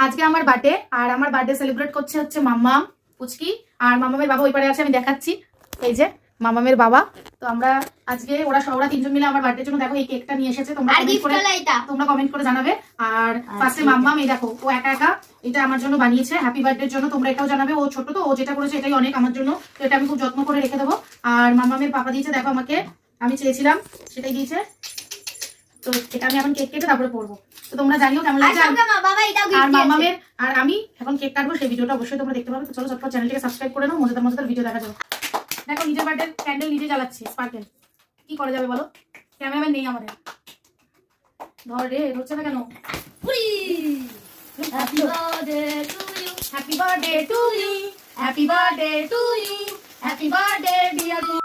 আজকে আমার বার্থডে, আর আমার বার্থডে সেলিব্রেট করছে হচ্ছে মাম্মাম, পুচকি আর মাম্মামের বাবা ওই পারে আছে, আমি দেখাচ্ছি। এই যে মাম্মামের বাবা। তো আমরা আজকে ওরা তিনজন মিলে আমার বার্থডের জন্য দেখো এই কেকটা নিয়ে এসেছে। তোমরা কমেন্ট করে জানাবে। আর ফার্স্টে মাম্মাম, এই দেখো ও একা একা এটা আমার জন্য বানিয়েছে হ্যাপি বার্থডের জন্য। তোমরা এটাও জানাবে, ও ছোট তো, ও যেটা করেছে এটাই অনেক আমার জন্য। তো এটা আমি খুব যত্ন করে রেখে দেবো। আর মাম্মামের পাপা দিয়েছে দেখো আমাকে, আমি চেয়েছিলাম সেটাই দিয়েছে। তো এটা আমি এখন কেক কেটে তারপরে পড়বো। তো তোমরা জানিও কেমন লাগছে। আর মামামের আর আমি এখন কেক কাটবো, সেই ভিডিওটা অবশ্যই তোমরা দেখতে পাবে। তো চলো চটপট চ্যানেলটিকে সাবস্ক্রাইব করে নাও, মজাদার মজাদার ভিডিও দেখা যাবে। দেখো নিজের বার্থডে ক্যান্ডেল নিজে জ্বালাচ্ছি, স্পার্কেল। কি করা যাবে বলো, ক্যামেরাম্যান নেই আমাদের। ধর রে, হচ্ছে না কেন। Happy birthday to you, happy birthday to you, happy birthday to you, happy birthday deer.